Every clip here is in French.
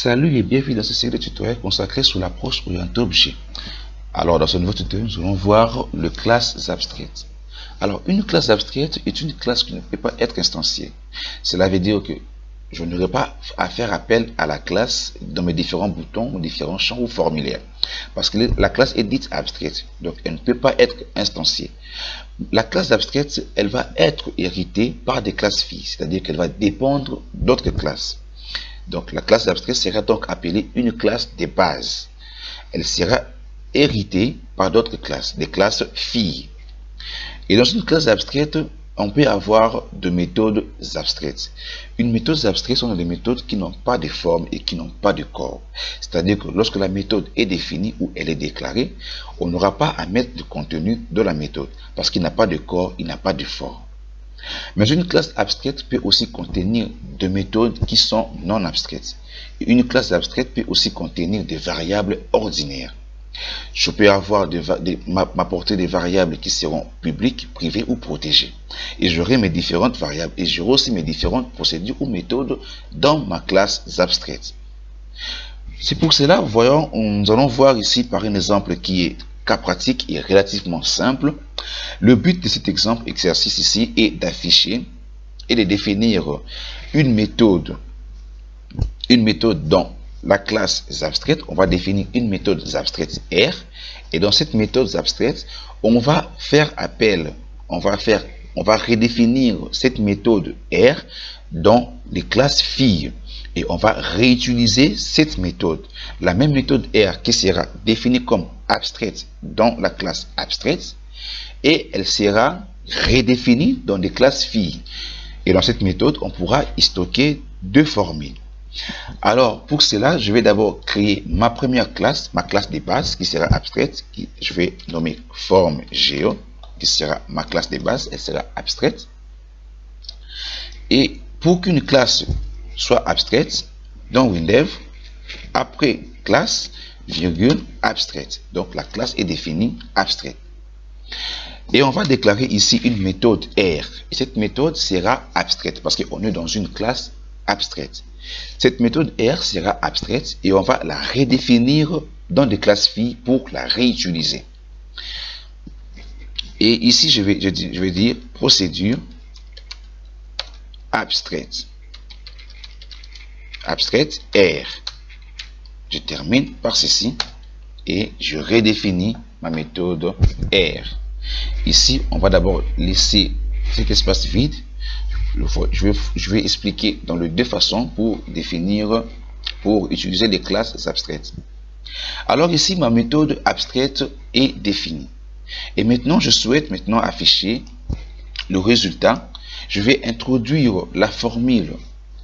Salut et bienvenue dans cette série de tutoriels consacrée sur l'approche orientée objet. Alors dans ce nouveau tutoriel, nous allons voir le classes abstraites. Alors une classe abstraite est une classe qui ne peut pas être instanciée. Cela veut dire que je n'aurai pas à faire appel à la classe dans mes différents boutons, différents champs ou formulaires. Parce que la classe est dite abstraite, donc elle ne peut pas être instanciée. La classe abstraite, elle va être héritée par des classes filles, c'est-à-dire qu'elle va dépendre d'autres classes. Donc la classe abstraite sera donc appelée une classe de base. Elle sera héritée par d'autres classes, des classes filles. Et dans une classe abstraite, on peut avoir deux méthodes abstraites. Une méthode abstraite sont des méthodes qui n'ont pas de forme et qui n'ont pas de corps. C'est-à-dire que lorsque la méthode est définie ou elle est déclarée, on n'aura pas à mettre de contenu dans la méthode parce qu'il n'a pas de corps, il n'a pas de forme. Mais une classe abstraite peut aussi contenir des méthodes qui sont non abstraites. Et une classe abstraite peut aussi contenir des variables ordinaires. Je peux avoir m'apporter des variables qui seront publiques, privées ou protégées. Et j'aurai mes différentes variables et j'aurai aussi mes différentes procédures ou méthodes dans ma classe abstraite. C'est pour cela, voyons, nous allons voir ici par un exemple qui est cas pratique et relativement simple. Le but de cet exemple exercice ici est d'afficher et de définir une méthode dans la classe abstraite. On va définir une méthode abstraite R, et dans cette méthode abstraite, on va faire appel, on va redéfinir cette méthode R dans les classes filles. Et on va réutiliser cette méthode, la même méthode R qui sera définie comme abstraite dans la classe abstraite, et elle sera redéfinie dans des classes filles. Et dans cette méthode, on pourra y stocker deux formules. Alors, pour cela, je vais d'abord créer ma première classe, ma classe de base, qui sera abstraite, je vais nommer forme Geo, qui sera ma classe de base, elle sera abstraite. Et pour qu'une classe soit abstraite, dans Windows, après classe, virgule, abstraite. Donc la classe est définie abstraite. Et on va déclarer ici une méthode R. Et cette méthode sera abstraite parce qu'on est dans une classe abstraite. Cette méthode R sera abstraite et on va la redéfinir dans des classes filles pour la réutiliser. Et ici, je vais dire procédure abstraite. Abstraite R. Je termine par ceci et je redéfinis ma méthode R. Ici, on va d'abord laisser cet espace vide. Je vais expliquer dans les deux façons pour définir, pour utiliser les classes abstraites. Alors ici, ma méthode abstraite est définie. Et maintenant, je souhaite maintenant afficher le résultat. Je vais introduire la formule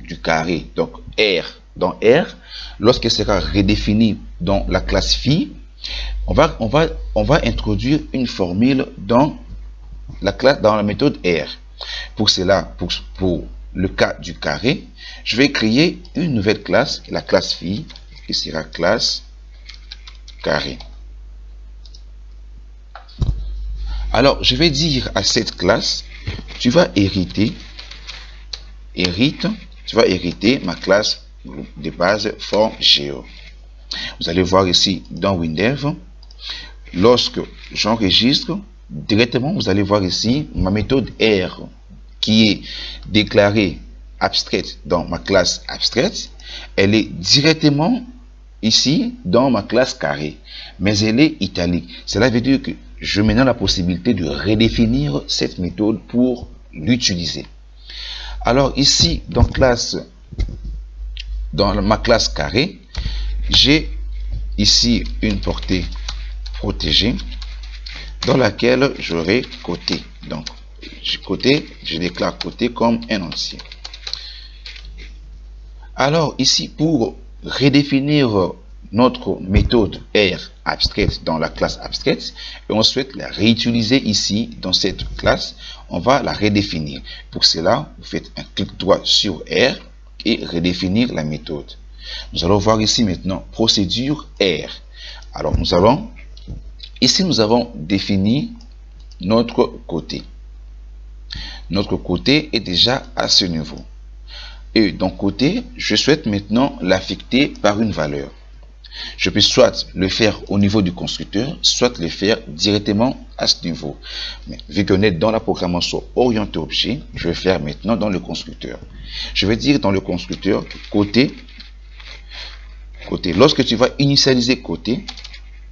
du carré, donc R. Dans R, lorsqu'elle sera redéfinie dans la classe fille, on va introduire une formule dans la méthode R. Pour cela, pour le cas du carré, je vais créer une nouvelle classe, la classe fille, qui sera classe carré. Alors, je vais dire à cette classe, tu vas hériter ma classe de base forme Geo. Vous allez voir ici dans Windows, lorsque j'enregistre, directement vous allez voir ici ma méthode R qui est déclarée abstraite dans ma classe abstraite. Elle est directement ici dans ma classe carré, mais elle est italique. Cela veut dire que je me donne la possibilité de redéfinir cette méthode pour l'utiliser. Alors ici dans ma classe carré, j'ai ici une portée protégée dans laquelle j'aurai côté. Donc côté, je déclare côté comme un entier. Alors ici, pour redéfinir notre méthode R abstraite dans la classe abstraite, et on souhaite la réutiliser ici dans cette classe, on va la redéfinir. Pour cela, vous faites un clic droit sur R et redéfinir la méthode. Nous allons voir ici maintenant procédure R. Alors nous avons défini notre côté. Notre côté est déjà à ce niveau. Et donc côté, je souhaite maintenant l'affecter par une valeur. Je peux soit le faire au niveau du constructeur, soit le faire directement à ce niveau. Mais vu qu'on est dans la programmation orientée objet, je vais faire maintenant dans le constructeur. Je vais dire dans le constructeur côté. Lorsque tu vas initialiser côté,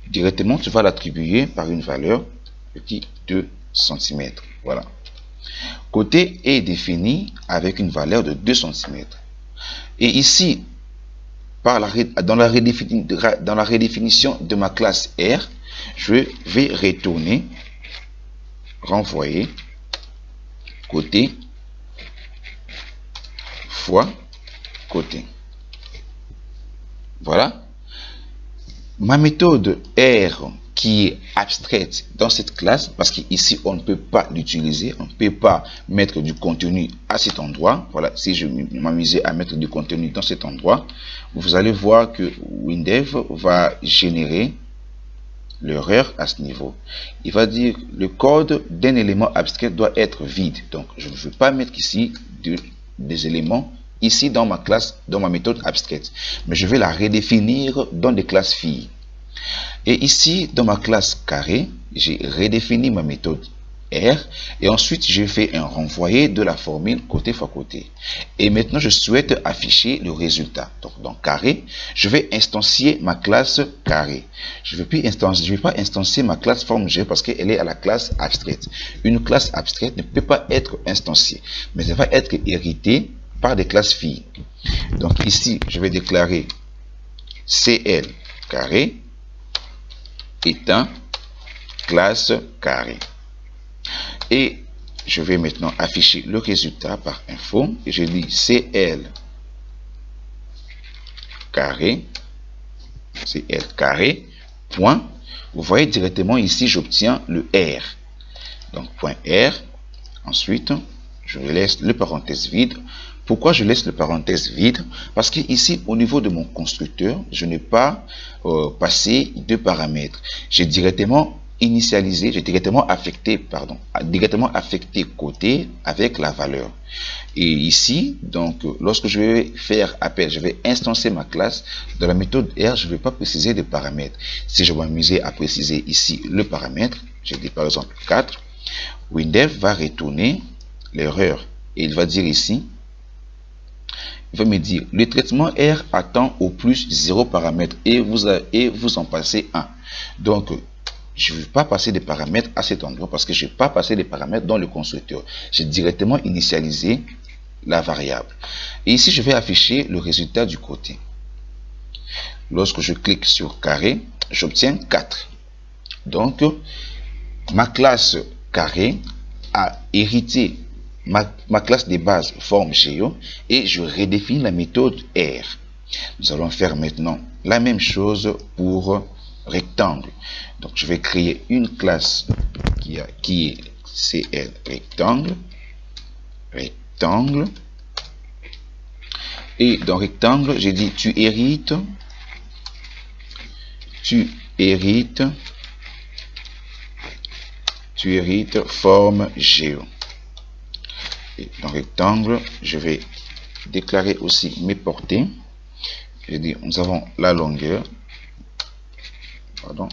directement tu vas l'attribuer par une valeur petit 2 cm. Voilà. Côté est défini avec une valeur de 2 cm. Et ici, dans la redéfinition de ma classe R, je vais retourner, renvoyer côté fois côté. Voilà. Ma méthode R qui est abstraite dans cette classe, parce qu'ici on ne peut pas l'utiliser, on ne peut pas mettre du contenu à cet endroit. Voilà, si je m'amusais à mettre du contenu dans cet endroit, vous allez voir que WinDev va générer l'erreur à ce niveau. Il va dire le code d'un élément abstrait doit être vide. Donc je ne veux pas mettre ici des éléments ici dans ma classe, dans ma méthode abstraite, mais je vais la redéfinir dans des classes filles. Et ici, dans ma classe carré, j'ai redéfini ma méthode R et ensuite j'ai fait un renvoyé de la formule côté fois côté. Et maintenant, je souhaite afficher le résultat. Donc, dans carré, je vais instancier ma classe carré. Je ne vais pas instancier ma classe forme G parce qu'elle est à la classe abstraite. Une classe abstraite ne peut pas être instanciée, mais elle va être héritée par des classes filles. Donc ici, je vais déclarer CL carré étant classe carré. Et je vais maintenant afficher le résultat par info. Et je dis CL carré, point. Vous voyez directement ici, j'obtiens le R. Donc point R. Ensuite, je laisse le parenthèse vide. Pourquoi je laisse le parenthèse vide? Parce que ici, au niveau de mon constructeur, je n'ai pas passé de paramètres. J'ai directement initialisé, j'ai directement affecté côté avec la valeur. Et ici, donc, lorsque je vais faire appel, je vais instancier ma classe. Dans la méthode R, je ne vais pas préciser de paramètres. Si je m'amuser à préciser ici le paramètre, je dis par exemple 4, WinDev va retourner l'erreur. Et il va dire ici, il va me dire le traitement R attend au plus 0 paramètres et vous en passez 1. Donc, je ne vais pas passer des paramètres à cet endroit parce que je n'ai pas passé des paramètres dans le constructeur. J'ai directement initialisé la variable. Et ici, je vais afficher le résultat du côté. Lorsque je clique sur carré, j'obtiens 4. Donc, ma classe carré a hérité ma classe de base forme géo et je redéfinis la méthode R. Nous allons faire maintenant la même chose pour rectangle. Donc je vais créer une classe qui est CL rectangle, et dans rectangle j'ai dit tu hérites forme géo. Et dans rectangle, je vais déclarer aussi mes portées. Je dis, nous avons la longueur.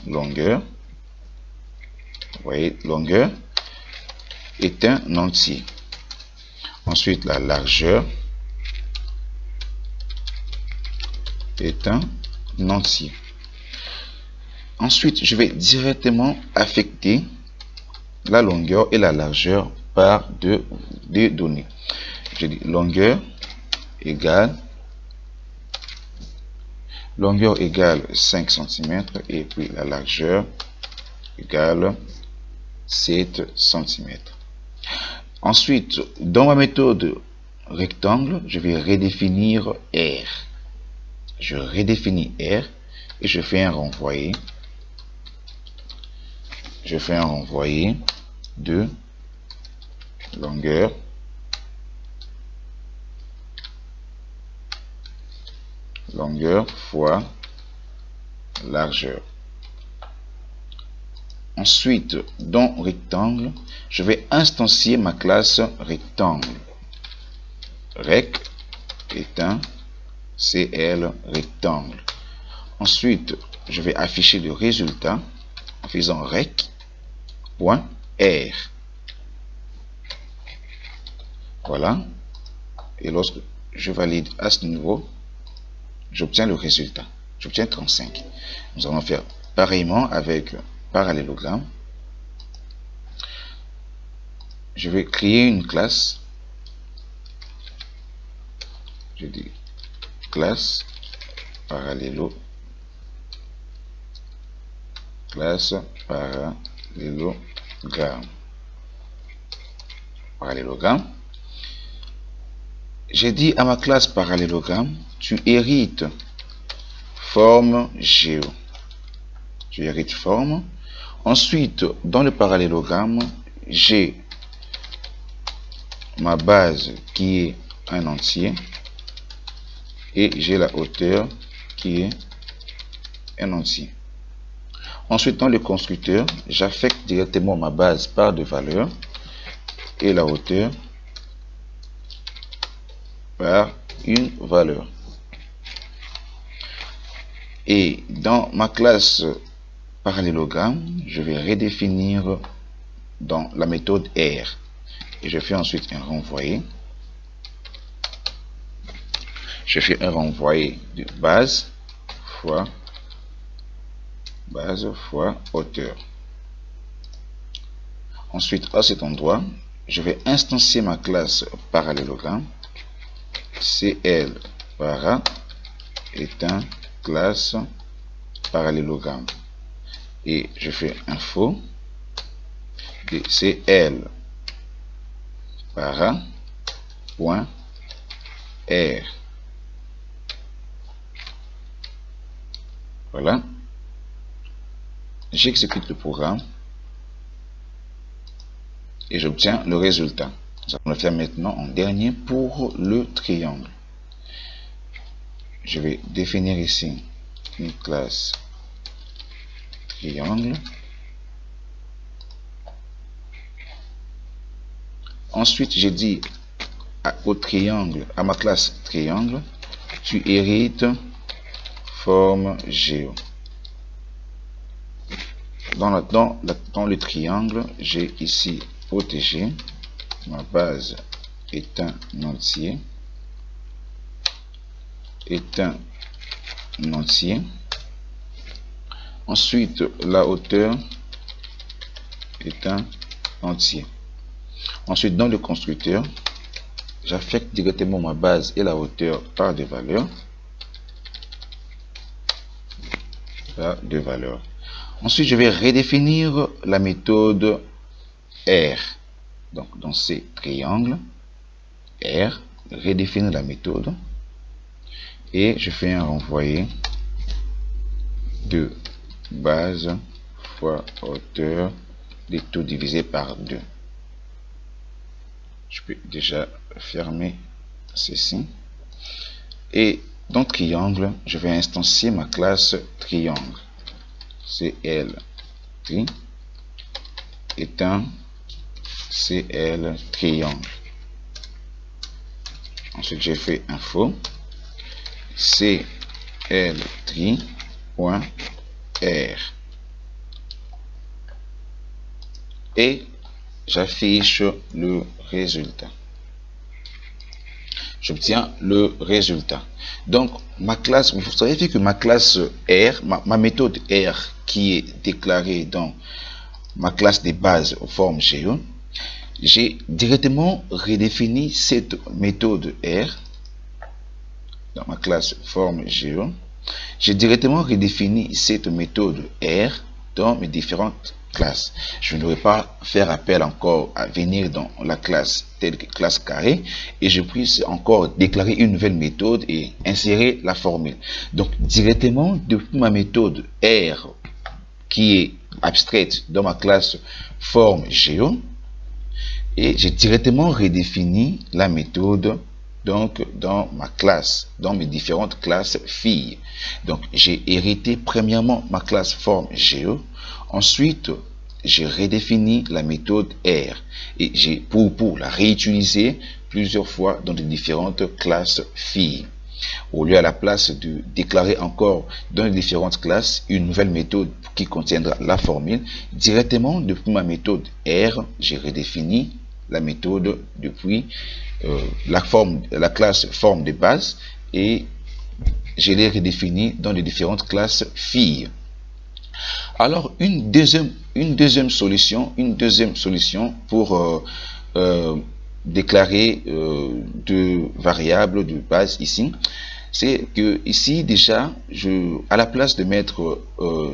Longueur. Vous voyez, longueur est un entier. Ensuite, la largeur est un entier. Ensuite, je vais directement affecter la longueur et la largeur par deux données. Je dis longueur égale 5 cm et puis la largeur égale 7 cm. Ensuite, dans ma méthode rectangle, je vais redéfinir R. Je redéfinis R et je fais un renvoyé. De longueur fois largeur. Ensuite, dans rectangle, je vais instancier ma classe rectangle. Rec est un CL rectangle. Ensuite, je vais afficher le résultat en faisant rec.r. Voilà. Et lorsque je valide à ce niveau, j'obtiens le résultat. J'obtiens 35. Nous allons faire pareillement avec parallélogramme. Je vais créer une classe. Je dis classe parallélogramme. Classe parallélogramme. J'ai dit à ma classe parallélogramme, tu hérites forme géo. Tu hérites forme. Ensuite, dans le parallélogramme, j'ai ma base qui est un entier et j'ai la hauteur qui est un entier. Ensuite, dans le constructeur, j'affecte directement ma base par de valeurs et la hauteur par une valeur. Et dans ma classe parallélogramme, je vais redéfinir dans la méthode R. Et je fais ensuite un renvoyé. Je fais un renvoyé de base fois hauteur. Ensuite, à cet endroit, je vais instancier ma classe parallélogramme. CL para est un classe parallélogramme. Et je fais info de CL para point R. Voilà. J'exécute le programme et j'obtiens le résultat. Nous allons le faire maintenant en dernier pour le triangle. Je vais définir ici une classe triangle. Ensuite, j'ai dit au triangle, à ma classe triangle, tu hérites forme géo. Dans le triangle, j'ai ici protégé. Ma base est un entier. Ensuite, la hauteur est un entier. Ensuite, dans le constructeur, j'affecte directement ma base et la hauteur par des valeurs. Ensuite, je vais redéfinir la méthode R. Donc, dans ces triangles, R, redéfinir la méthode. Et je fais un renvoyé de base fois hauteur, les tout divisé par 2. Je peux déjà fermer ceci. Et dans triangle, je vais instancier ma classe triangle. CL tri est un CL triangle. Ensuite, j'ai fait info CL tri.R et j'affiche le résultat. J'obtiens le résultat. Donc, ma classe, vous avez vu que ma classe R, ma méthode R qui est déclarée dans ma classe de base aux formes géo, j'ai directement redéfini cette méthode R dans ma classe forme géo. J'ai directement redéfini cette méthode R dans mes différentes classes. Je ne vais pas faire appel encore à venir dans la classe telle que classe carré et je puisse encore déclarer une nouvelle méthode et insérer la formule. Donc directement depuis ma méthode R qui est abstraite dans ma classe forme géo, et j'ai directement redéfini la méthode donc dans ma classe, dans mes différentes classes filles. Donc j'ai hérité premièrement ma classe forme géo, ensuite j'ai redéfini la méthode R et j'ai pour la réutiliser plusieurs fois dans les différentes classes filles. Au lieu, à la place de déclarer encore dans les différentes classes une nouvelle méthode qui contiendra la formule, directement depuis ma méthode R, j'ai redéfini la méthode depuis la classe forme de base et je l'ai redéfinie dans les différentes classes filles. Alors, une deuxième solution pour déclarer deux variables de base ici, c'est que ici déjà, à la place de mettre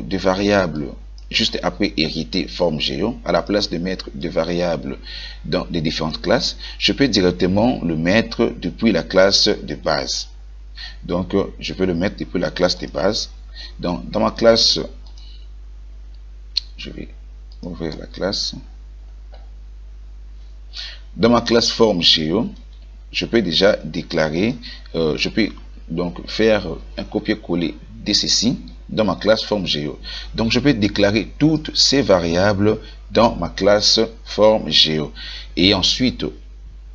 des variables juste après hériter forme géo, à la place de mettre des variables dans les différentes classes, je peux directement le mettre depuis la classe de base. Donc, je peux le mettre depuis la classe de base. Dans ma classe, je vais ouvrir la classe. Dans ma classe forme géo, je peux déjà déclarer, je peux donc faire un copier-coller de ceci dans ma classe forme géo. Donc je peux déclarer toutes ces variables dans ma classe forme géo. Et ensuite,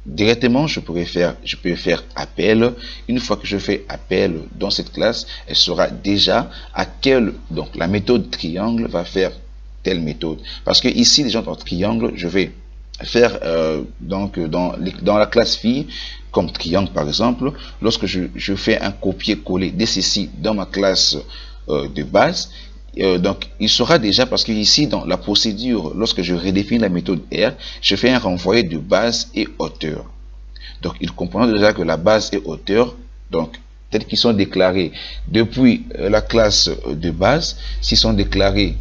directement, je peux faire appel. Une fois que je fais appel dans cette classe, elle saura déjà à quelle, donc la méthode triangle va faire telle méthode. Parce que ici, déjà dans triangle, je vais faire donc dans la classe fille, comme triangle par exemple, lorsque je fais un copier-coller de ceci dans ma classe de base, donc il sera déjà, parce que ici dans la procédure, lorsque je redéfinis la méthode R, je fais un renvoyer de base et hauteur. Donc il comprend déjà que la base et hauteur, donc tels qu'ils sont déclarés depuis la classe de base, s'ils sont déclarés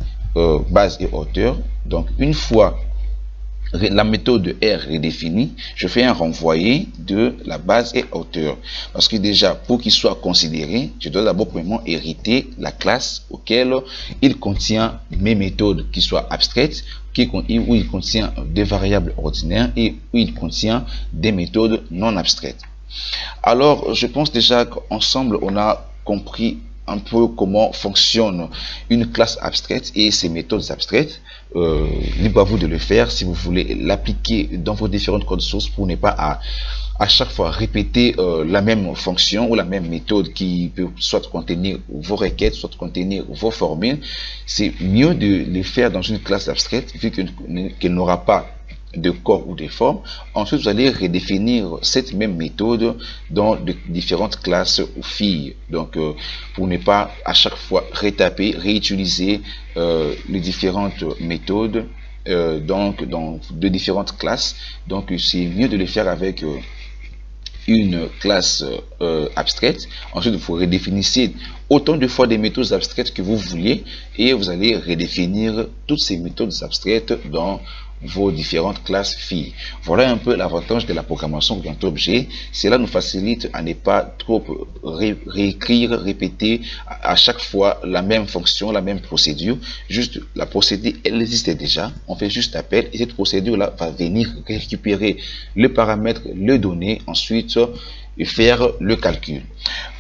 base et hauteur, donc une fois la méthode R est définie, je fais un renvoyer de la base et hauteur. Parce que déjà, pour qu'il soit considéré, je dois d'abord premièrement hériter la classe auquel il contient mes méthodes qui soient abstraites, où il contient des variables ordinaires et où il contient des méthodes non abstraites. Alors, je pense déjà qu'ensemble, on a compris un peu comment fonctionne une classe abstraite et ses méthodes abstraites. Libre à vous de le faire si vous voulez l'appliquer dans vos différentes codes sources pour ne pas à chaque fois répéter la même fonction ou la même méthode qui peut soit contenir vos requêtes, soit contenir vos formules. C'est mieux de les faire dans une classe abstraite vu qu'elle n'aura pas de corps ou de formes. Ensuite, vous allez redéfinir cette même méthode dans de différentes classes ou filles. Donc, pour ne pas à chaque fois retaper, réutiliser les différentes méthodes donc dans de différentes classes. Donc, c'est mieux de le faire avec une classe abstraite. Ensuite, vous redéfinissez autant de fois des méthodes abstraites que vous voulez et vous allez redéfinir toutes ces méthodes abstraites dans vos différentes classes filles. Voilà un peu l'avantage de la programmation orientée-objet. Cela nous facilite à ne pas trop réécrire, répéter à chaque fois la même fonction, la même procédure. Juste la procédure, elle existe déjà. On fait juste appel et cette procédure-là va venir récupérer le paramètre, le donner, ensuite et faire le calcul.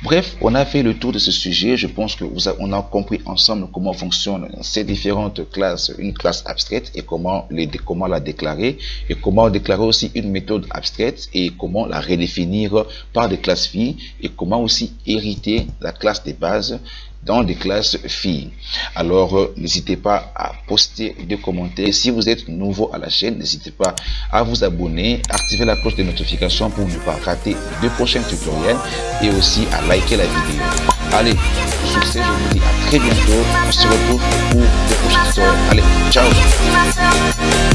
Bref, on a fait le tour de ce sujet. Je pense que on a compris ensemble comment fonctionnent ces différentes classes, une classe abstraite et comment la déclarer et comment déclarer aussi une méthode abstraite et comment la redéfinir par des classes filles et comment aussi hériter la classe de base dans des classes filles. Alors, n'hésitez pas à poster des commentaires. Si vous êtes nouveau à la chaîne, n'hésitez pas à vous abonner, activer la cloche de notification pour ne pas rater de prochains tutoriels et aussi à liker la vidéo. Allez, sur ce, je vous dis à très bientôt. On se retrouve pour de prochains tutoriels. Allez, ciao!